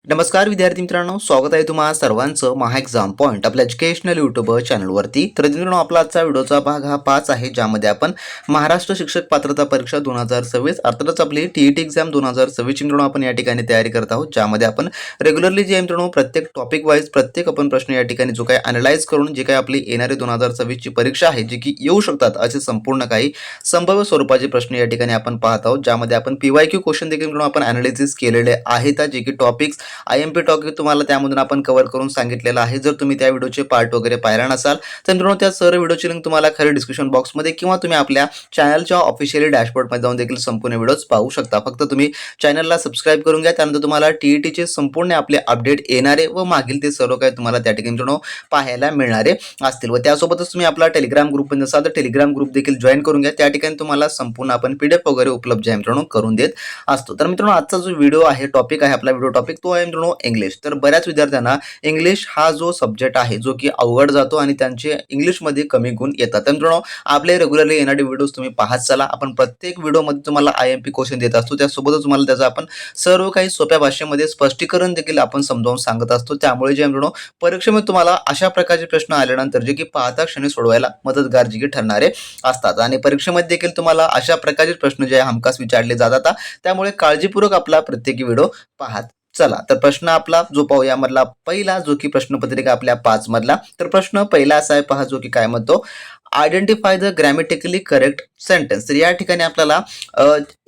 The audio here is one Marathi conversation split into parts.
नमस्कार विद्यार्थी मित्रांनो, स्वागत आहे तुम्हा सर्वांचं महा एक्झाम पॉईंट आपल्या एज्युकेशनल यूट्यूब चॅनलवरती. तर मित्रांनो, आपला आजचा व्हिडिओचा भाग हा 5 आहे, ज्यामध्ये आपण महाराष्ट्र शिक्षक पात्रता परीक्षा 2026 अर्थातच आपली टीईटी एक्झाम 2026 मित्रांनो आपण या ठिकाणी तयारी करत आहोत, ज्यामध्ये आपण रेग्युलरली जे मित्रांनो प्रत्येक टॉपिक वाईज प्रत्येक आपण प्रश्न या ठिकाणी जो काही अनालाइज करून जे काही आपली येणारी 2026 ची परीक्षा आहे, जी की येऊ शकतात असे संपूर्ण काही संभाव्य स्वरूपाचे प्रश्न या ठिकाणी आपण पाहत आहोत, ज्यामध्ये आपण पीवायक्यू क्वेश्चन देखील मित्रांनो आपण अनालिसिस केलेले आहेत, जे की टॉपिक्स IMP टॉपिक तुम्हाला त्यामधून आपण कव्हर करून सांगितलेलं आहे. जर तुम्ही त्या व्हिडिओचे पार्ट वगैरे पाहिला नसाल तर मित्रांनो त्या सर्व व्हिडिओची लिंक तुम्हाला खाली डिस्क्रिप्शन बॉक्समध्ये किंवा तुम्ही आपल्या चॅनलच्या ऑफिशियली डॅशबोर्डमध्ये जाऊन देखील संपूर्ण व्हिडिओज पाहू शकता. फक्त तुम्ही चॅनलला सबस्क्राईब करून घ्या, त्यानंतर तुम्हाला टीईटीचे संपूर्ण आपले अपडेट येणारे व मागील ते सर्व काही तुम्हाला त्या ठिकाणी मित्रांनो पाहायला मिळणारे असतील. व त्यासोबतच तुम्ही आपला टेलिग्राम ग्रुपमध्ये असाल तर टेलिग्राम ग्रुप देखील जॉईन करून घ्या. त्या ठिकाणी तुम्हाला संपूर्ण आपण PDF वगैरे उपलब्ध आहे मित्रांनो करून देत असतो. तर मित्रांनो, आजचा जो व्हिडिओ आहे टॉपिक आहे आपला व्हिडिओ टॉपिक तो आहे मित्रांनो इंग्लिश. तर बऱ्याच विद्यार्थ्यांना इंग्लिश हा जो सब्जेक्ट आहे जो की अवघड जातो आणि त्यांचे इंग्लिशमध्ये कमी गुण येतात. तर मित्रांनो, आपले रेग्युलरली येणारे व्हिडिओज तुम्ही पाहत चला. आपण प्रत्येक व्हिडिओमध्ये तुम्हाला IMP क्वेश्चन देत असतो, त्यासोबतच तुम्हाला त्याचा आपण सर्व काही सोप्या भाषेमध्ये स्पष्टीकरण देखील आपण समजावून सांगत असतो. त्यामुळे जे मित्रांनो परीक्षेमध्ये तुम्हाला अशा प्रकारचे प्रश्न आल्यानंतर जे की पाहता क्षणी सोडवायला मदतगार जे की ठरणारे असतात आणि परीक्षेमध्ये देखील तुम्हाला अशा प्रकारचे प्रश्न जे हमखास विचारले जातात. त्यामुळे काळजीपूर्वक आपला प्रत्येक व्हिडिओ पाहत चला. तर प्रश्न आपला जो पाहूया मधला पहिला जो की प्रश्नपत्रिका आपल्या 5 मधला. तर प्रश्न पहिला असा आहे पहा, जो की काय म्हणतो, identify the grammatically correct sentence. तर या ठिकाणी आपल्याला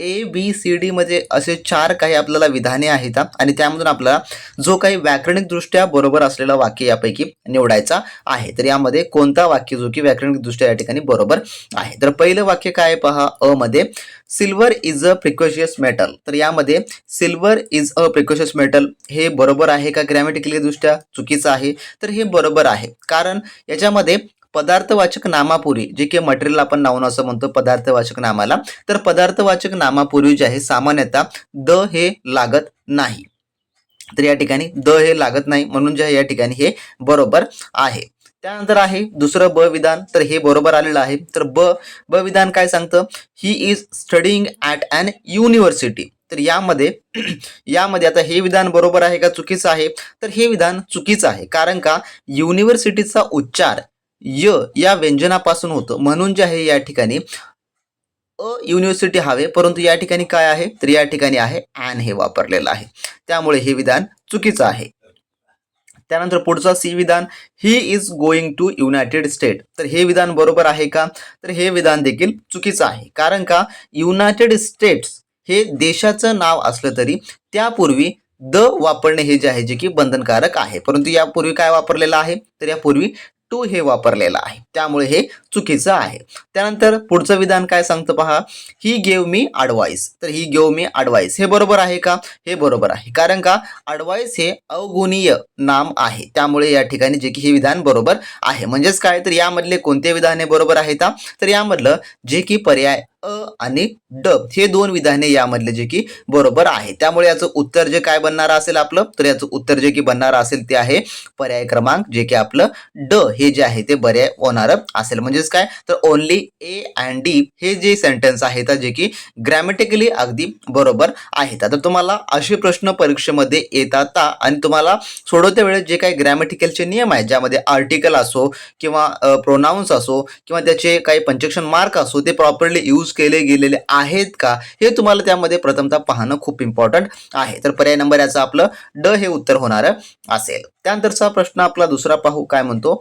ABCD मध्ये असे 4 काही आपल्याला विधाने आहेत आणि त्यामधून आपल्याला जो काही व्याकरणिक दृष्ट्या बरोबर असलेला वाक्य यापैकी निवडायचा आहे. तर यामध्ये कोणता वाक्य जो की व्याकरणिक दृष्ट्या या ठिकाणी बरोबर आहे. तर पहिलं वाक्य काय पहा, अ मध्ये silver is a precocious metal. तर यामध्ये silver is a precocious metal हे बरोबर आहे का ग्रॅमॅटिकली दृष्ट्या चुकीचं आहे? तर हे बरोबर आहे, कारण याच्यामध्ये पदार्थवाचक नामापूर्वी जे की मटेरियल आपण नाउन असं म्हणतो पदार्थवाचक नामाला, तर पदार्थवाचक नामापूर्वी जे आहे सामान्यतः द हे लागत नाही. तर या ठिकाणी द हे लागत नाही, म्हणून जे आहे या ठिकाणी हे बरोबर आहे. त्यानंतर आहे दुसरं ब विधान. तर हे बरोबर आलेलं आहे. तर ब विधान काय सांगतं, he is studying at an university. तर यामध्ये यामध्ये आता हे विधान बरोबर आहे का चुकीचं आहे? तर हे विधान चुकीचं आहे, कारण का युनिव्हर्सिटीचा उच्चार या व्यंजनापासून होतो, म्हणून जे आहे या ठिकाणी युनिव्हर्सिटी हवे, परंतु या ठिकाणी काय आहे, तर या ठिकाणी आहे ॲन हे वापरलेलं आहे. त्यामुळे हे विधान चुकीचं आहे. त्यानंतर पुढचा सी विधान, he is going to United State. तर हे विधान बरोबर आहे का? तर हे विधान देखील चुकीचं आहे, कारण का युनायटेड स्टेट्स हे देशाचं नाव असलं तरी त्यापूर्वी द वापरणे हे जे आहे जे की बंधनकारक आहे, परंतु यापूर्वी काय वापरलेलं आहे, तर यापूर्वी टू हे वापरलेलं आहे, त्यामुळे हे चुकीचं आहे. त्यानंतर पुढचं विधान काय सांगतं पहा, ही गेव मी ॲडवाइस. तर ही गेव मी ॲडवाइस हे बरोबर आहे का? हे बरोबर आहे, कारण का ॲडवाइस हे अवगुणीय नाम आहे, त्यामुळे या ठिकाणी जे की हे विधान बरोबर आहे. म्हणजेच काय, तर यामधले कोणते विधाने बरोबर आहेत? तर यामधलं जे की पर्याय अ आणि ड हे दोन विधाने यामधले जे की बरोबर आहे. त्यामुळे याचं उत्तर जे काय बनणार असेल आपलं, तर याचं उत्तर जे की बनणार असेल ते आहे पर्याय क्रमांक जे की आपलं ड हे जे आहे ते पर्याय होणार असेल. म्हणजेच काय, तर ओनली ए अँड डी हे जे सेंटेन्स आहेत जे की ग्रॅमॅटिकली अगदी बरोबर आहेत. आता तुम्हाला असे प्रश्न परीक्षेमध्ये येतात आणि तुम्हाला सोडवते वेळेस जे काही ग्रॅमॅटिकलचे नियम आहेत, ज्यामध्ये आर्टिकल असो किंवा प्रोनाउन्स असो किंवा त्याचे काही पंक्च्युएशन मार्क असो, ते प्रॉपरली यूज केले गेलेले आहेत का, हे तुम्हाला त्यामध्ये प्रथमतः पाहणं खूप इम्पॉर्टंट आहे. तर पर्याय नंबर याचं आपलं ड हे उत्तर होणार असेल. त्यानंतरचा प्रश्न आपला दुसरा पाहू, काय म्हणतो,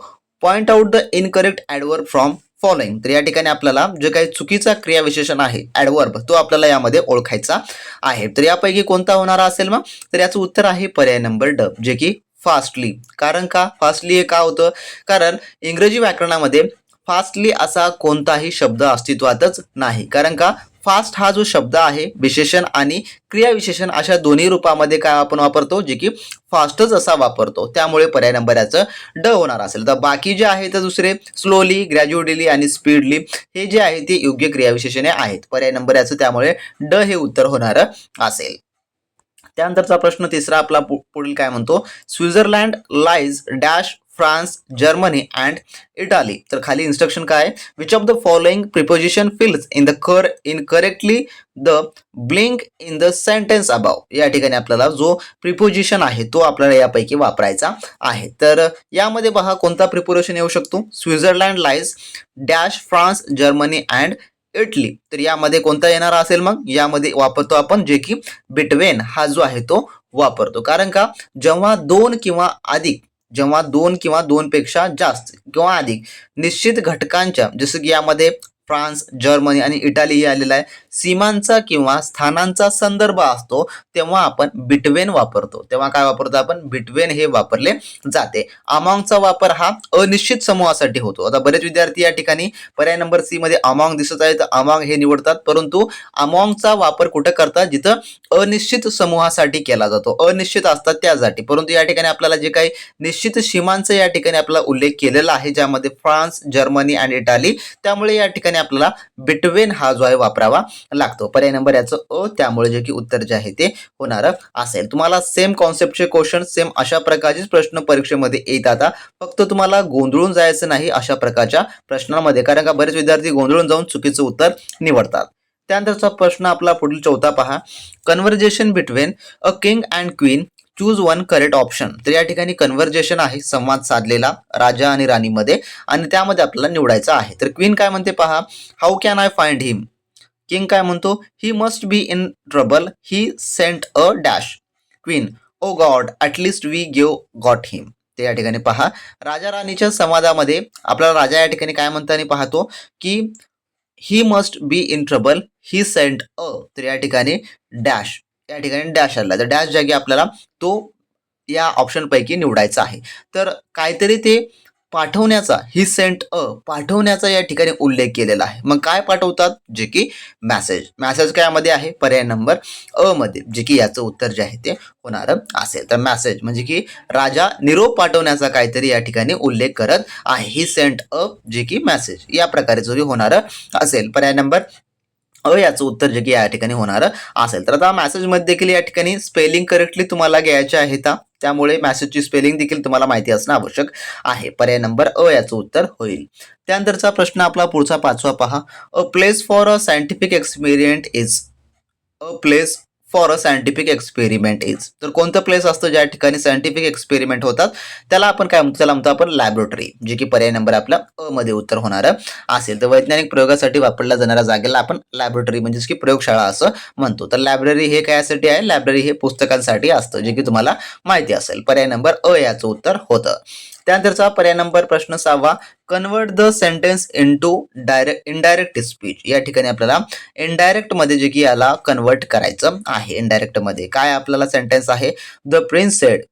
point out the incorrect adverb from following. तर या ठिकाणी आपल्याला जे काही चुकीचा क्रियाविशेषण आहे ॲडवर्ब, तो आपल्याला यामध्ये ओळखायचा आहे. तर यापैकी कोणता होणार असेल मग, तर याचं उत्तर आहे पर्याय नंबर ड जे की फास्टली. कारण का फास्टली हे का होतं, कारण इंग्रजी व्याकरणामध्ये फास्टली असा कोणताही शब्द अस्तित्वातच नाही. कारण का फास्ट हा जो शब्द आहे विशेषण आणि क्रियाविशेषण अशा दोन्ही रूपामध्ये काय आपण वापरतो, जे की फास्टच असा वापरतो, त्यामुळे पर्याय नंबर याचं ड होणार असेल. तर बाकी जे आहे तर दुसरे स्लोली, ग्रॅज्युअली आणि स्पीडली हे जे आहे ते योग्य क्रियाविशेषणे आहेत. पर्याय नंबर याचं त्यामुळे ड हे उत्तर होणार असेल. त्यानंतरचा प्रश्न तिसरा आपला पुढील काय म्हणतो, Switzerland lies dash France, Germany and Italy. तर खाली इन्स्ट्रक्शन काय आहे, which of the following preposition fills in correctly the blank in the sentence above. या ठिकाणी आपल्याला जो प्रिपोजिशन आहे तो आपल्याला यापैकी वापरायचा आहे. तर यामध्ये पहा कोणता प्रिपोजिशन येऊ शकतो, Switzerland lies dash France, Germany and Italy. तर यामध्ये कोणता येणार असेल, मग यामध्ये वापरतो आपण जे की बिटवीन हा जो आहे तो वापरतो. कारण का जेव्हा दोन किंवा दोनपेक्षा जास्त किंवा अधिक निश्चित घटकांच्या, जसं की यामध्ये फ्रान्स, जर्मनी आणि इटाली हे आलेला आहे, सीमांचा किंवा स्थानांचा संदर्भ असतो तेव्हा आपण बिटवीन वापरतो. तेव्हा काय वापरतो आपण, बिटवीन हे वापरले जाते. अमॉंगचा वापर हा अनिश्चित समूहासाठी होतो. आता बरेच विद्यार्थी या ठिकाणी पर्याय नंबर सी मध्ये अमॉंग दिसत आहे तर अमॉंग हे निवडतात, परंतु अमॉंगचा वापर कुठे करतात, जिथं अनिश्चित समूहासाठी केला जातो, अनिश्चित असतात त्यासाठी. परंतु या ठिकाणी आपल्याला जे काही निश्चित सीमांचा या ठिकाणी आपला उल्लेख केलेला आहे, ज्यामध्ये फ्रान्स, जर्मनी आणि इटाली, त्यामुळे या ठिकाणी आपल्याला बिटवीन हा जो आहे वापरावा लागतो. पर्याय नंबर याचं अ, त्यामुळे जे की उत्तर जे आहे ते होणार असेल. तुम्हाला सेम कॉन्सेप्टचे क्वेश्चन, सेम अशा प्रकारचे प्रश्न परीक्षेमध्ये येतात. फक्त तुम्हाला गोंधळून जायचं नाही अशा प्रकारच्या प्रश्नांमध्ये, कारण का बरेच विद्यार्थी गोंधळून जाऊन चुकीचं उत्तर निवडतात. त्यानंतरचा प्रश्न आपला पुढील चौथा पहा, conversation between a king and queen, choose one correct option. तर या ठिकाणी कन्व्हर्जेशन आहे, संवाद साधलेला राजा आणि राणीमध्ये, आणि त्यामध्ये आपल्याला निवडायचं आहे. तर क्वीन काय म्हणते पहा, how can I find him. King काय म्हणतो, he must be in trouble, he sent a dash. Queen, oh god at least we got him. ते या ठिकाणी पहा, राजा राणीच्या संवादामध्ये आपल्याला राजा या ठिकाणी काय म्हणताना पाहतो की ही must be in trouble, he sent अ. तर या ठिकाणी डॅश, या ठिकाणी डॅश आला, तर डॅश जागी आपल्याला तो या ऑप्शन पैकी निवडायचा आहे. तर काहीतरी ते पाठवण्याचा, ही सेंट अ, पाठवण्याचा या ठिकाणी उल्लेख केलेला आहे. मग काय पाठवतात, जे की मॅसेज काय मध्ये आहे, पर्याय नंबर अ मध्ये, जे की याचं उत्तर जे आहे ते होणार असेल. तर मॅसेज म्हणजे की राजा निरोप पाठवण्याचा काहीतरी या ठिकाणी उल्लेख करत आहे, ही सेंट अ, जे की मॅसेज, या प्रकारे जो होणार असेल. पर्याय नंबर अ याचं उत्तर जे की या ठिकाणी होणार असेल. तर आता मॅसेजमध्ये देखील या ठिकाणी स्पेलिंग करेक्टली तुम्हाला घ्यायचे आहेत, त्यामुळे मॅसेजची स्पेलिंग देखील तुम्हाला माहिती असणं आवश्यक आहे. पर्याय नंबर अ याचं उत्तर होईल. त्यानंतरचा प्रश्न आपला पुढचा पाचवा पहा, a place for a scientific experiment is. A place for a scientific experiment is. तर कोणतं प्लेस असतं ज्या ठिकाणी सायंटिफिक एक्सपेरिमेंट होतात, त्याला आपण काय म्हणतो, त्याला म्हणतो आपण लॅबोरेटरी, जे की पर्याय नंबर आपला अ मध्ये उत्तर होणार असेल. तर वैज्ञानिक प्रयोगासाठी वापरल्या जाणाऱ्या जागेला आपण लॅबोरेटरी म्हणजेच की प्रयोगशाळा असं म्हणतो. तर लायब्ररी हे कायसाठी आहे, लायब्ररी हे पुस्तकांसाठी असतं, जे की तुम्हाला माहिती असेल. पर्याय नंबर अ याचं उत्तर होतं. त्यानंतरचा पर्याय नंबर प्रश्न 6वा, convert the sentence into indirect speech. या ठिकाणी आपल्याला इनडायरेक्ट मध्ये जे की याला कन्वर्ट करायचं आहे. इनडायरेक्ट मध्ये काय आपल्याला सेंटेन्स आहे, the prince said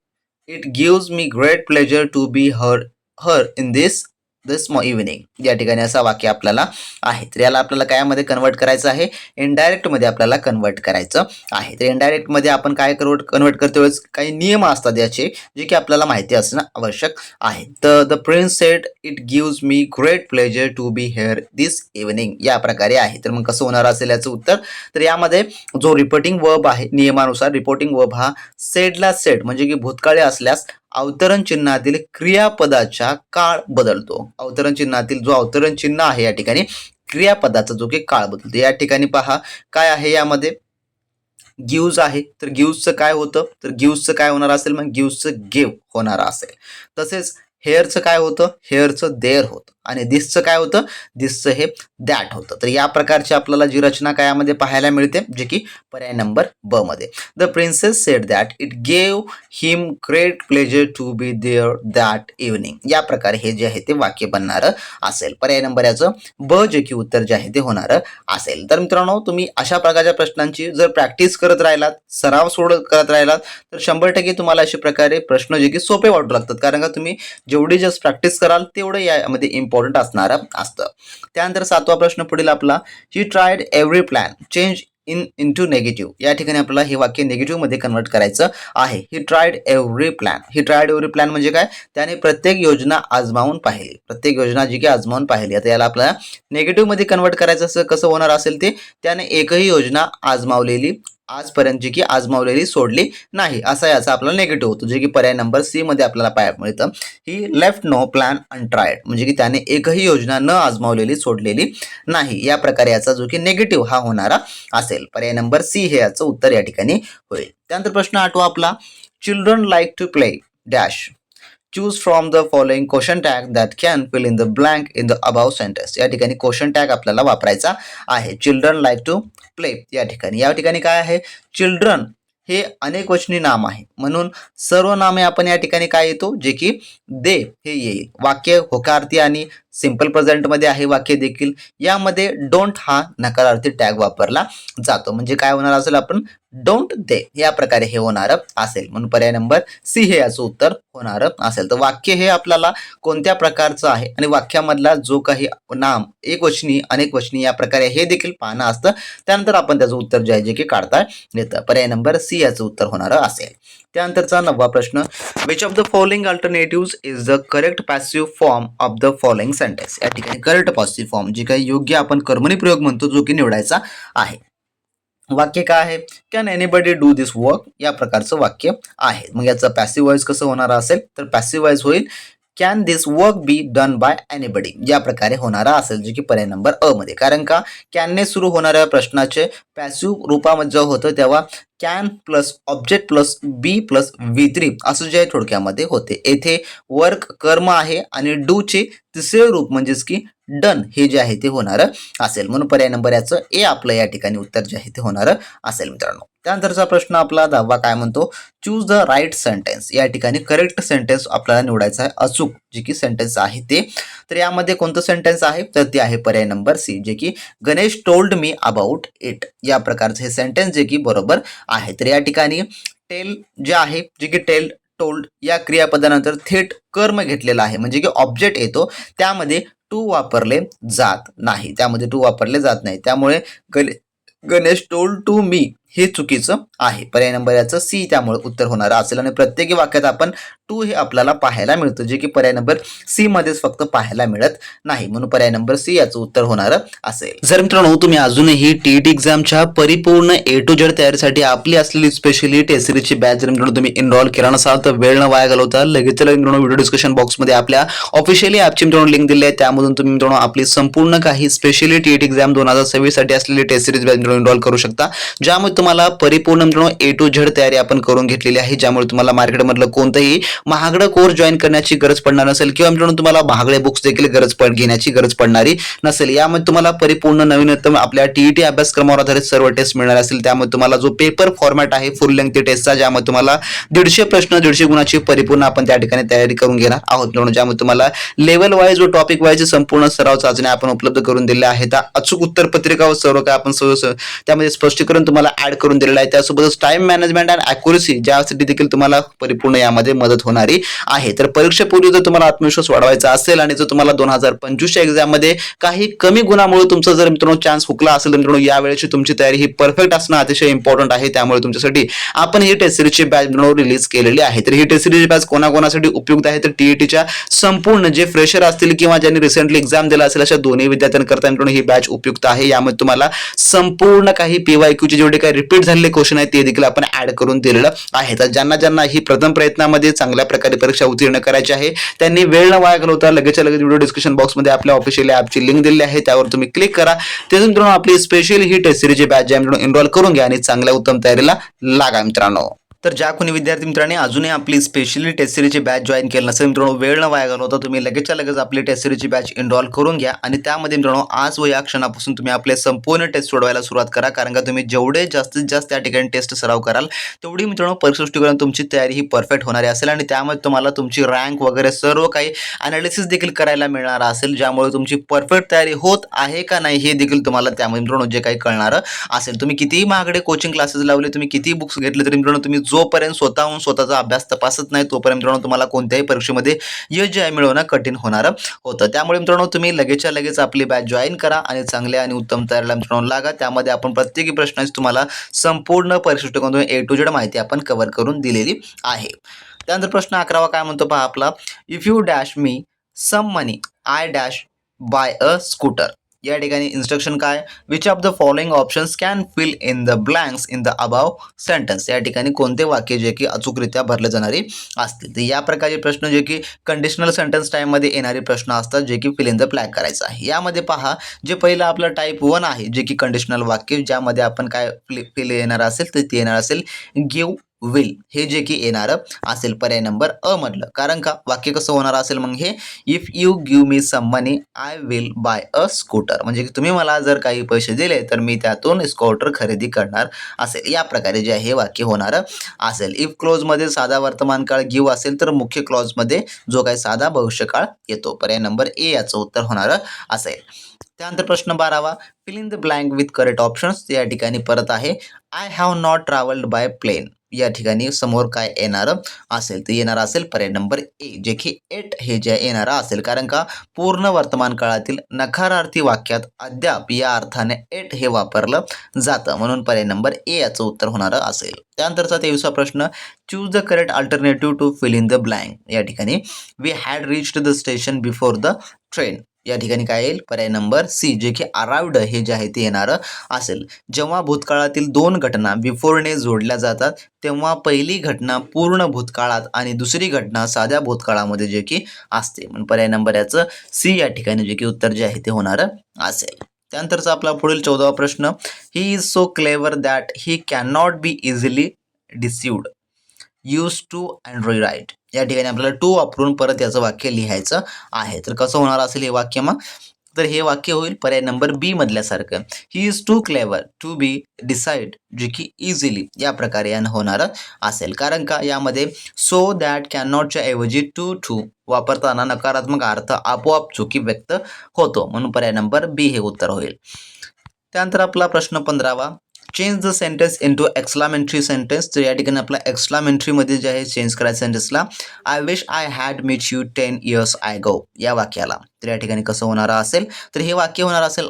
it gives me great pleasure to be here in this evening. या ठिकाणी असं वाक्य आपल्याला आहे. तर याला आपल्याला कायामध्ये कन्वर्ट करायचं आहे, इनडायरेक्ट मध्ये आपल्याला कन्वर्ट करायचं आहे. तर इनडायरेक्ट मध्ये आपण काय कन्वर्ट करतो वेळेस काही नियम असतात याचे, जे की आपल्याला माहिती असणं आवश्यक आहे. तर the prince said it gives me great pleasure to be here this evening, या प्रकारे आहे. तर मग कसं होणार असेल याचं उत्तर, तर यामध्ये जो रिपोर्टिंग वर्ब आहे, नियमानुसार रिपोर्टिंग वर्ब हा सेडला सेड म्हणजे की भूतकाळी असल्यास अवतरण चिन्हातील क्रियापदाचा काळ बदलतो. अवतरण चिन्हातील जो अवतरण चिन्ह आहे या ठिकाणी क्रियापदाचा जो की काळ बदलतो. या ठिकाणी पहा काय आहे, यामध्ये गिव्ज आहे, तर गिव्जचं काय होतं, तर गिव्जचं काय होणार असेल, मग गिव्जचं गिव्ह होणार असेल. तसेच हेअरचं काय होतं, हेअरचं देअर होतं, आणि दिसचं काय होतं, दिसचं हे दॅट होतं. तर या प्रकारची आपल्याला जी रचना काय यामध्ये पाहायला मिळते, जे की पर्याय नंबर ब मध्ये. The princess said that it gave him great pleasure to be there that evening. या प्रकारे हे जे आहे ते वाक्य बनणार असेल. पर्याय नंबर याचं ब जे की उत्तर जे आहे ते होणार असेल. तर मित्रांनो, तुम्ही अशा प्रकारच्या प्रश्नांची जर प्रॅक्टिस करत राहिलात, सराव करत राहिलात, तर 100% तुम्हाला अशा प्रकारे प्रश्न जे की सोपे वाटू लागतात. कारण का तुम्ही जेवढी जास्त प्रॅक्टिस कराल तेवढं यामध्ये इम्पॉर्टंट असणार असतं. त्यानंतर 7वा प्रश्न पुढील आपला, he tried every plan change into negative. या ठिकाणी आपल्याला हे वाक्य नेगेटिव्ह मध्ये कन्वर्ट करायचं आहे. ही ट्रायड एव्हरी प्लॅन. ही ट्रायड एव्हरी प्लॅन म्हणजे काय, त्याने प्रत्येक योजना आजमावून पाहिली, प्रत्येक योजना जी की आजमावून पाहिली. आता याला आपल्याला नेगेटिव्ह मध्ये कन्वर्ट करायचं असं कसं होणार असेल, ते त्याने एकही योजना आजमावलेली आजपर्यंत जी की आजमावलेली सोडली नाही, असा याचा आपला नेगेटिव्ह होतो, जे की पर्याय नंबर सी मध्ये आपल्याला पाहायला मिळतं. ही लेफ्ट नो प्लॅन अनट्रायड, म्हणजे की त्याने एकही योजना न आजमावलेली सोडलेली नाही. या प्रकारे याचा जो की नेगेटिव्ह हा होणारा असेल. पर्याय नंबर सी हे याचं उत्तर या ठिकाणी होईल. त्यानंतर प्रश्न आठवा आपला, children like to play dash, choose from the following question tag that can fill in the blank in the above sentence. या ठिकाणी क्वेश्चन टॅग आपल्याला वापरायचा आहे. चिल्ड्रन लाईक टू प्ले या ठिकाणी काय आहे, चिल्ड्रन हे अनेक वचनी नाम आहे, म्हणून सर्व नामे आपण या ठिकाणी काय येतो, जे की दे हे येईल. वाक्य होकारार्थी आणि सिंपल प्रेझेंट मध्ये आहे वाक्य देखील. यामध्ये डोंट हा नकारार्थी टॅग वापरला जातो, म्हणजे काय होणार असेल, आपण डोंट दे या प्रकारे हे होणार असेल. म्हणून पर्याय नंबर सी हे याचं उत्तर होणार असेल. तर वाक्य हे आपल्याला कोणत्या प्रकारचं आहे आणि वाक्यामधला जो काही नाम एकवचनी अनेक वचनी या प्रकारे हे देखील पाहणं असतं. त्यानंतर आपण त्याचं उत्तर जे आहे जे की काढता येतं. पर्याय नंबर सी याचं उत्तर होणार असेल. त्यानंतरचा 9वा प्रश्न, which of the following alternative is the correct passive form of the following sentence. या ठिकाणी करेक्ट पॅसिव्ह फॉर्म जे काही योग्य आपण कर्मणी प्रयोग म्हणतो जो की निवडायचा आहे. वाक्य काय आहे, can anybody do this work या प्रकारचं वाक्य आहे. मग याचं पॅसिव्ह व्हॉइस कसं होणार असेल, तर पॅसिव्ह व्हॉइस होईल can this work be done by anybody या प्रकारे होणारा असेल, जे की पर्याय नंबर अ मध्ये. कारण का कॅनने सुरू होणाऱ्या प्रश्नाचे पॅसिव्ह रूपामध्ये जेव्हा होतं तेव्हा can plus object plus be plus V3 असं जे थोडक्यामध्ये होते. येथे वर्क कर्म आहे आणि डू चे तिसरे रूप म्हणजेच की डन हे जे आहे ते होणार असेल. म्हणून पर्याय नंबर याचं ए आपलं या ठिकाणी उत्तर जे आहे ते होणार असेल मित्रांनो. त्यानंतरचा प्रश्न आपला 10वा काय म्हणतो, चूज द राईट सेंटेन्स. या ठिकाणी करेक्ट सेंटेन्स आपल्याला निवडायचा आहे, अचूक जे की सेंटेन्स आहे ते. तर यामध्ये कोणतं सेंटेन्स आहे, तर ते आहे पर्याय नंबर सी, जे की Ganesh told me about it या प्रकारचे हे सेंटेन्स जे की बरोबर आहे. तर या ठिकाणी टेल जे आहे, जे की टेल टोल्ड या क्रियापदानंतर थेट कर्म घेतलेला आहे, म्हणजे की ऑब्जेक्ट येतो, त्यामध्ये टू वापरले जात नाही, त्यामुळे गणेश टोल्ड टू मी हे चुकीचं आहे. पर्याय नंबर याचं सी त्यामुळे उत्तर होणार असेल. आणि प्रत्येक वाक्यात आपण टू हे आपल्याला पाहायला मिळतं, जे की पर्याय नंबर सी मध्येच फक्त पाहायला मिळत नाही. म्हणून पर्याय नंबर सी याचं उत्तर होणार असेल. जर मित्रांनो तुम्ही अजूनही टीईटी एक्झामच्या परिपूर्ण ए टू झेड तयारीसाठी आपली असलेली स्पेशली टेस्ट सिरीजची बॅच जर मित्रांनो तुम्ही एनरोल केला नसाल तर वेळ न वाया घालवता लगेच मित्रांनो व्हिडिओ डिस्क्रिप्शन बॉक्समध्ये आपल्या ऑफिशियली ॲपची मित्रांनो लिंक दिली आहे. त्यामधून तुम्ही मित्रांनो आपली संपूर्ण काही स्पेशली टीईटी एक्झाम 2026 साठी असलेली टेस्ट सिरीज बॅच एनरोल करू शकता, ज्यामुळे तुम्हाला परिपूर्ण मित्रांनो ए टू झेड तयारी आपण करून घेतलेली आहे. ज्यामुळे तुम्हाला मार्केटमधलं कोणतंही महागडं कोर्स जॉईन करण्याची गरज पडणार नसेल किंवा मित्रांनो तुम्हाला महागडे बुक्स देखील घेण्याची गरज पडणारी नसेल. यामध्ये तुम्हाला परिपूर्ण नवीनतम आपल्या टीईटी अभ्यासक्रमावर आधारित सर्व टेस्ट मिळणार असेल. त्यामुळे तुम्हाला जो पेपर फॉर्मॅट आहे फुल लेंथ टेस्टचा, ज्यामध्ये तुम्हाला 150 प्रश्न 150 गुणाची परिपूर्ण आपण त्या ठिकाणी तयारी करून घेणार आहोत मित्रांनो. ज्यामध्ये तुम्हाला लेवल वाईज व टॉपिक वाईज संपूर्ण सराव चाचण्या आपण उपलब्ध करून दिल्या आहेत. अचूक उत्तर पत्रिका व सर्व काय आपण त्यामध्ये स्पष्टीकरण तुम्हाला ऍड करून दिलेलं आहे. त्यासोबतच टाइम मॅनेजमेंट अँड अॅक्युरसी ज्यासाठी देखील तुम्हाला परिपूर्ण यामध्ये मदत होणारी आहे. तर परीक्षेपूर्वी जर तुम्हाला आत्मविश्वास वाढवायचा असेल आणि जर तुम्हाला 2025च्या एक्झाम मध्ये काही कमी गुणामुळे तुमचा जर मित्रांनो चान्स हुकला असेल तर मित्रांनो यावेळेची तुमची तयारी ही परफेक्ट असणं अतिशय इम्पॉर्टंट आहे. त्यामुळे तुमच्यासाठी आपण ही टेस्ट सिरीजची बॅच रिलीज केलेली आहे. तर ही टेस्ट सिरीज बॅच कोणाकोणासाठी उपयुक्त आहे, तर टीईटीच्या संपूर्ण जे फ्रेशर असतील किंवा ज्यांनी रिसेंटली एक्झाम दिला असेल अशा दोन्ही विद्यार्थ्यांकरता मित्रांनो ही बॅच उपयुक्त आहे. यामध्ये तुम्हाला संपूर्ण काही PYQ चे जेवढे काही रिपीट झालेले क्वेश्चन आहेत ते देखील आपण ऍड करून दिलेलं आहे. तर ज्यांना ही प्रथम प्रयत्नामध्ये चांगल्या प्रकारे परीक्षा उत्तीर्ण करायची आहे त्यांनी वेळ न वाया घालवता लगेच व्हिडिओ डिस्क्रिप्शन बॉक्समध्ये आपल्या ऑफिशियल ॲपची लिंक दिलेली आहे, त्यावर तुम्ही क्लिक करा. त्यातून मित्रांनो आपली स्पेशल ही टेस्ट सिरीजची बॅच एनरोल करून घ्या आणि चांगल्या उत्तम तयारीला लागा मित्रांनो. तर ज्या कोणी विद्यार्थी मित्रांनी अजूनही आपली स्पेशली टेस्ट सिरीजची बॅच जॉईन केली नसेल मित्रांनो, वेळ न वाया घालवता तुम्ही लगेच आपली टेस्ट सिरीजची बॅच एनरोल करून घ्या आणि त्यामध्ये मित्रांनो आज व या क्षणापासून तुम्ही आपले संपूर्ण टेस्ट सोडवायला सुरुवात करा. कारण का तुम्ही जेवढे जास्तीत जास्त त्या ठिकाणी टेस्ट सराव कराल तेवढी मित्रांनो परीक्षेकरण तुमची तयारी ही परफेक्ट होणारी असेल आणि त्यामध्ये तुम्हाला तुमची रँक वगैरे सर्व काही अनालिसिस देखील करायला मिळणार असेल, ज्यामुळे तुमची परफेक्ट तयारी होत आहे का नाही हे देखील तुम्हाला त्यामध्ये मित्रांनो जे काही कळणार असेल. तुम्ही कितीही महागडे कोचिंग क्लासेस लावले, तुम्ही कितीही बुक्स घेतले तरी मित्रांनो तुम्ही जोपर्यंत स्वतःहून स्वतःचा अभ्यास तपासत नाही तोपर्यंत मित्रांनो तुम्हाला कोणत्याही परीक्षेमध्ये यश मिळवणं कठीण होणार होतं. त्यामुळे मित्रांनो तुम्ही लगेच आपली बॅच जॉईन करा आणि चांगल्या आणि उत्तम तयारीला मित्रांनो लागा. त्यामध्ये आपण प्रत्येकी प्रश्नाची तुम्हाला संपूर्ण परीक्षेकडून ए टू झेड माहिती आपण कव्हर करून दिलेली आहे. त्यानंतर प्रश्न 11वा काय म्हणतो पहा आपला, if you dash me some money I dash buy a scooter. या ठिकाणी इन्स्ट्रक्शन काय, which of the following options can fill in the blanks in the above sentence. या ठिकाणी कोणते वाक्य जे की अचूकरित्या भरले जाणारी असतील. तर या प्रकारचे प्रश्न जे की कंडिशनल सेंटेन्स टाईममध्ये येणारे प्रश्न असतात जे की फिल इन द ब्लँक करायचं आहे. यामध्ये पहा, जे पहिलं आपलं टाईप 1 आहे जे की कंडिशनल वाक्य, ज्यामध्ये आपण काय फिल येणार असेल तर ते येणार असेल गिव्ह विल, हे जे की येणार असेल पर्याय नंबर अ मधलं. कारण का वाक्य कसं होणार असेल मग हे, if you give me some money I will buy a scooter, म्हणजे की तुम्ही मला जर काही पैसे दिले तर मी त्यातून स्कूटर खरेदी करणार असेल. या प्रकारे जे आहे हे वाक्य होणार असेल. इफ क्लोजमध्ये साधा वर्तमान काळ गिव्ह असेल तर मुख्य क्लॉजमध्ये जो काही साधा भविष्यकाळ येतो. पर्याय नंबर ए याचं उत्तर होणार असेल. त्यानंतर प्रश्न 12वा, fill in the blank with correct options. या ठिकाणी परत आहे, I have not travelled by plane. या ठिकाणी समोर काय येणार असेल, तर येणार असेल पर्याय नंबर ए, जे की एट हे जे येणार असेल. कारण का पूर्ण वर्तमान काळातील नकारार्थी वाक्यात अद्याप या अर्थाने एट हे वापरलं जातं, म्हणून पर्याय नंबर ए याचं उत्तर होणार असेल. त्यानंतरचा 23वा प्रश्न, choose the correct alternative to fill in the blank. या ठिकाणी we had reached the station before the train. या ठिकाणी काय येईल, पर्याय नंबर सी, जे की अराइव्ड हे जे आहे ते येणार असेल. जेव्हा भूतकाळातील दोन घटना बिफोरने जोडल्या जातात तेव्हा पहिली घटना पूर्ण भूतकाळात आणि दुसरी घटना साध्या भूतकाळामध्ये जे की असते, म्हणून पर्याय नंबर याचं सी या ठिकाणी जे की उत्तर जे आहे ते होणार असेल. त्यानंतरचा आपला पुढील 14वा प्रश्न, he is so clever that he can not be easily deceived, use too and rewrite. या ठिकाणी आपल्याला टू वापरून परत याचं वाक्य लिहायचं आहे. तर कसं होणार असेल हे वाक्य मग, तर हे वाक्य होईल पर्याय नंबर बी मधल्यासारखं, he is too clever to be decide, जे की इझिली या प्रकारे यानं होणार असेल. कारण का यामध्ये सो दॅट कॅन नॉटच्या ऐवजी टू वापरताना नकारात्मक अर्थ आपोआप चुकी व्यक्त होतो, म्हणून पर्याय नंबर बी हे उत्तर होईल. त्यानंतर आपला प्रश्न 15वा, change the sentence into exclamatory sentence. तर या ठिकाणी आपला एक्सक्लामेटरीमध्ये जे आहे चेंज करायचं सेंटेन्सला, I wish I had meet you 10 years ago या वाक्याला. तर या ठिकाणी कसं होणार असेल, तर हे वाक्य होणार असेल,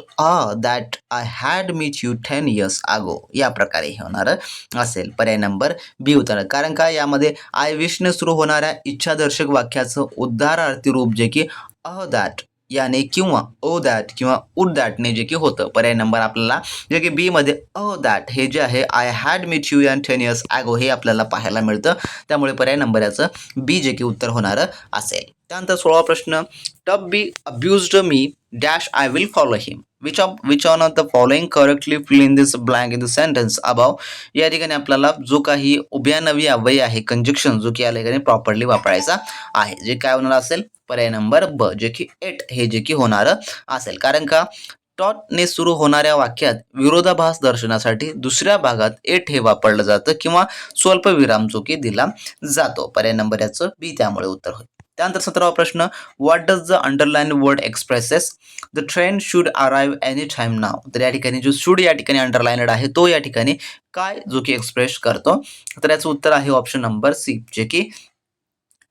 that I had meet you 10 years ago या प्रकारे हे होणार असेल. पर्याय नंबर बी उत्तर. कारण का यामध्ये आय विशने सुरू होणाऱ्या इच्छादर्शक वाक्याचं उद्गारार्थी रूप जे की दॅट याने किंवा ओ दॅट किंवा उड दॅटने जे की होतं. पर्याय नंबर आपल्याला जे की बी मध्ये दॅट हे जे आहे I had meet you 10 years ago हे आपल्याला पाहायला मिळतं. त्यामुळे पर्याय नंबर याचं बी जे की उत्तर होणार असेल. त्यानंतर 16वा प्रश्न, टब be abused me dash I will follow him, which on of the following correctly fill in this blank in the sentence above. या ठिकाणी आपल्याला जो काही उभ्यानवी अव्यय आहे कंजक्शन जो की या ठिकाणी प्रॉपरली वापरायचा आहे. जे काय होणार असेल, पर्याय नंबर ब, जे की एट हे जे की होणार असेल. कारण का टॉटने सुरू होणाऱ्या वाक्यात विरोधाभास दर्शवण्यासाठी दुसऱ्या भागात एट हे वापरलं जातं किंवा स्वल्पविराम जो की दिला जातो. पर्याय नंबर याचं बी त्यामुळे उत्तर होईल. त्यानंतर 17वा प्रश्न, what does the underline word expresses, the train should arrive any time now. तर या ठिकाणी जो शुड या ठिकाणी अंडरलाईनड आहे तो या ठिकाणी काय जो की एक्सप्रेस करतो, तर याचं उत्तर आहे ऑप्शन नंबर सी, जे की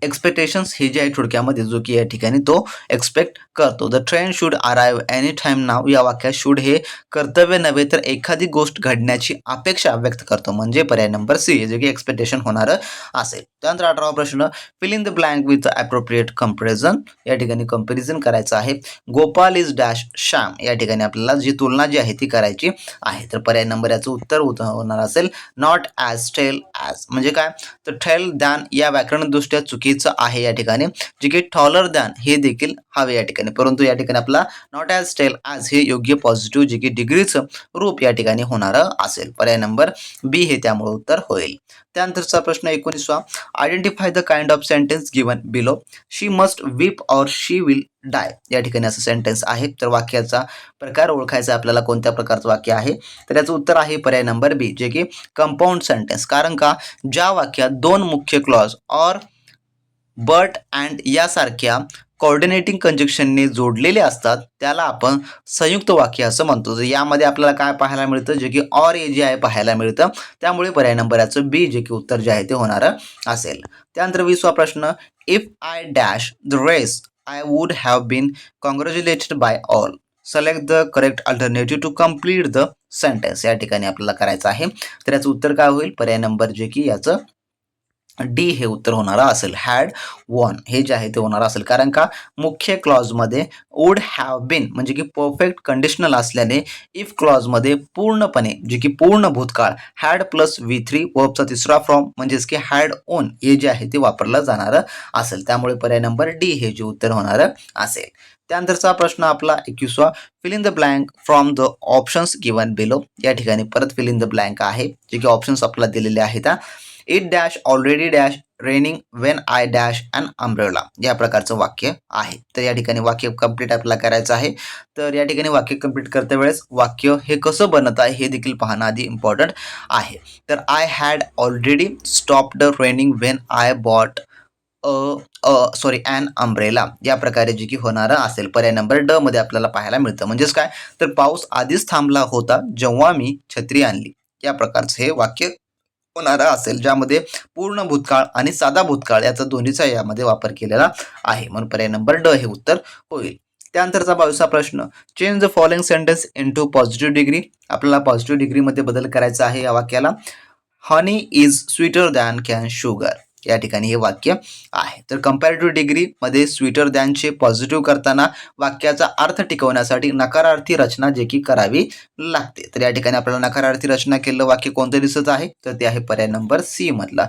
एक्सपेक्टेशन्स हे जे आहे थोडक्यामध्ये जो की या ठिकाणी तो एक्सपेक्ट करतो. The train should arrive any time now या वाक्यात शुड हे कर्तव्य नव्हे तर एखादी गोष्ट घडण्याची अपेक्षा व्यक्त करतो, म्हणजे पर्याय नंबर सी जे की एक्सपेक्टेशन होणार असेल. त्यानंतर 18वा प्रश्न, fill in the blank with appropriate comparison. या ठिकाणी कंपॅरिझन करायचं आहे. Gopal is dash Shyam. या ठिकाणी आपल्याला जी तुलना जी आहे ती करायची आहे. तर पर्याय नंबर याचं उत्तर होणार असेल नॉट ॲज टेल ॲज. म्हणजे काय, तर टेल दॅन या व्याकरणदृष्ट्या चुकीचं आहे या ठिकाणी, जे की टॉलर दॅन हे देखील हवे या ठिकाणी, परंतु या ठिकाणी आपला नॉट ॲज टेल ॲज हे योग्य पॉझिटिव्ह जे की डिग्रीचं रूप या ठिकाणी होणार असेल. पर्याय नंबर बी हे त्यामुळे उत्तर होईल. त्यानंतरचा प्रश्न 19वा, identify the kind of sentence given below, she must weep or she will die. या ठिकाणी असं सेंटेन्स आहे. तर वाक्याचा प्रकार ओळखायचा आपल्याला कोणत्या प्रकारचं वाक्य आहे, तर याचं उत्तर आहे पर्याय नंबर बी, जे की कंपाऊंड सेंटेन्स. कारण का ज्या वाक्यात दोन मुख्य क्लॉज ऑर बट अँड यासारख्या कोऑर्डिनेटिंग कंजक्शनने जोडलेले असतात त्याला आपण संयुक्त वाक्य असं म्हणतो. तर यामध्ये आपल्याला काय पाहायला मिळतं, जे की ऑर ए जे आहे पाहायला मिळतं. त्यामुळे पर्याय नंबर याचं बी जे की उत्तर जे आहे ते होणार असेल. त्यानंतर 20वा प्रश्न, if I dash the race I would have been congratulated by all, select the correct alternative to complete the sentence. या ठिकाणी आपल्याला करायचं आहे. तर याचं उत्तर काय होईल, पर्याय नंबर जे की याचं डी हे उत्तर होणार असेल. हॅड वॉन हे जे आहे ते होणार असेल. कारण का मुख्य क्लॉजमध्ये वुड हॅव बीन म्हणजे की परफेक्ट कंडिशनल असल्याने इफ क्लॉजमध्ये पूर्णपणे जे की पूर्ण भूतकाळ हॅड प्लस V3 वर्बचा तिसरा फॉर्म म्हणजेच की हॅड ओन हे जे आहे ते वापरलं जाणार असेल. त्यामुळे पर्याय नंबर डी हे जे उत्तर होणार असेल. त्यानंतरचा प्रश्न आपला 21वा, fill in the blank from the options given below. या ठिकाणी परत फिल इन द ब्लँक आहे जे की ऑप्शन्स आपल्याला दिलेले आहेत. It dash already dash raining when I dash and umbrella या प्रकारचं वाक्य आहे. तर या ठिकाणी वाक्य कंप्लीट आपल्याला करायचं आहे. तर या ठिकाणी वाक्य कंप्लीट करते वेळेस वाक्य हे कसं बनत आहे हे देखील पाहणं आधी इम्पॉर्टंट आहे. तर I had already stopped raining when I bought an umbrella या प्रकारे जे की होणारं असेल. पर्याय नंबर ड मध्ये आपल्याला पाहायला मिळतं. म्हणजेच काय, तर पाऊस आधीच थांबला होता जेव्हा मी छत्री आणली या प्रकारचं हे वाक्य होणारा असेल, ज्यामध्ये पूर्ण भूतकाळ आणि साधा भूतकाळ याचा दोन्हीचा यामध्ये वापर केलेला आहे. म्हणून पर्याय नंबर ड हे उत्तर होईल. त्यानंतरचा 22वा प्रश्न, change the following sentence into positive degree. आपल्याला पॉझिटिव्ह डिग्रीमध्ये बदल करायचा आहे या वाक्याला. Honey is sweeter than can sugar या ठिकाणी हे वाक्य आहे. तर कंपॅरेटिव्ह डिग्रीमध्ये स्वीटर दॅनचे पॉझिटिव्ह करताना वाक्याचा अर्थ टिकवण्यासाठी नकारार्थी रचना जे की करावी लागते. तर या ठिकाणी आपल्याला नकारार्थी रचना केलेलं वाक्य कोणतं दिसत आहे, तर ते आहे पर्याय नंबर सी मधला.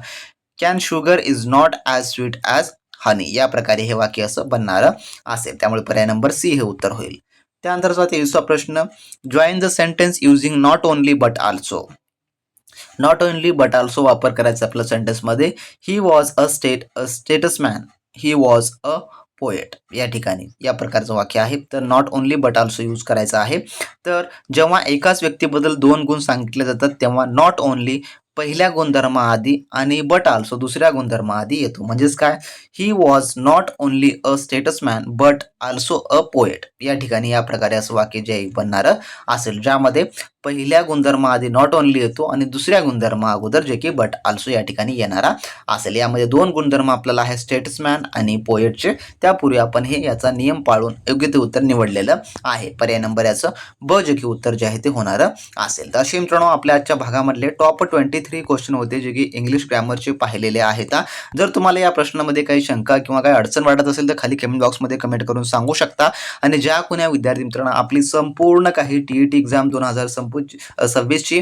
Cane sugar is not as sweet as honey या प्रकारे हे वाक्य असं बनणारं असेल. त्यामुळे पर्याय नंबर सी हे उत्तर होईल. त्यानंतरचा 23वा प्रश्न, join the sentence using not only but also. Not only but also वापर करायचा आपल्या सेंटेन्समध्ये. He was a statesman, he was a poet या ठिकाणी या प्रकारचं वाक्य आहे. तर not only but also use करायचं आहे. तर जेव्हा एकाच व्यक्तीबद्दल दोन गुण सांगितले जातात तेव्हा नॉट ओनली पहिल्या गुणधर्माआधी आणि बट ऑल्सो दुसऱ्या गुणधर्माआधी येतो. म्हणजेच काय, he was not only a statesman but also a poet या ठिकाणी या प्रकारे असं वाक्य जे बनणारं असेल, ज्यामध्ये पहिल्या गुणधर्माआधी नॉट ओनली येतो आणि दुसऱ्या गुणधर्म अगोदर जे की बट ऑल्सो या ठिकाणी येणारा असेल. यामध्ये दोन गुणधर्म आपल्याला आहे स्टेटसमॅन आणि पोएटचे. त्यापूर्वी आपण हे याचा नियम पाळून योग्य ते उत्तर निवडलेलं आहे. पर्याय नंबर याचं ब जे की उत्तर जे आहे ते होणारं असेल. तर असे मित्रांनो आपल्या आजच्या भागामधले टॉप 23 क्वेश्चन होते जे की इंग्लिश ग्रामरचे पाहिलेले आहेत. जर तुम्हाला या प्रश्नामध्ये काही शंका किंवा काही अडचण वाटत असेल तर खाली कमेंट बॉक्समध्ये कमेंट करून सांगू शकता. आणि ज्या कोण्या विद्यार्थी मित्रांनो आपली संपूर्ण काही TET एक्झाम 2026ची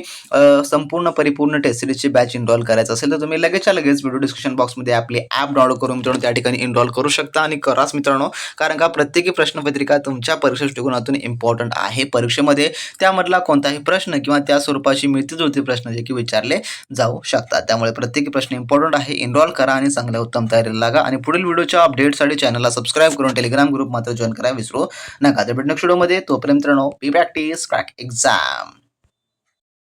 संपूर्ण परिपूर्ण टेस्ट सिरीजची बॅच इनरोल करायचं असेल तर तुम्ही लगेचच्या लगेच व्हिडिओ डिस्क्रिप्शन बॉक्समध्ये आपली ॲप डाउनलोड करून मित्रांनो त्या ठिकाणी इनरोल करू शकता. आणि कराच मित्रांनो, कारण का प्रत्येकी प्रश्नपत्रिका तुमच्या परीक्षा दृष्टिकोनातून इम्पॉर्टंट आहे. परीक्षेमध्ये त्यामधला कोणताही प्रश्न किंवा त्या स्वरूपाची मिळती जुळती प्रश्न जे की विचारले जाऊ शकतात. त्यामुळे प्रत्येकी प्रश्न इम्पॉर्टंट आहे. इनरोल करा आणि चांगल्या उत्तम तयारीला लागा. आणि पुढील व्हिडिओच्या अपडेटसाठी चॅनलला सबस्क्राईब करून टेलिग्राम ग्रुप मात्र जॉईन करायला विसरू नका. तर भेटू नेक्स्ट व्हिडिओमध्ये. तोपर्यंत बी प्रॅक्टिस क्रॅक एक्झाम.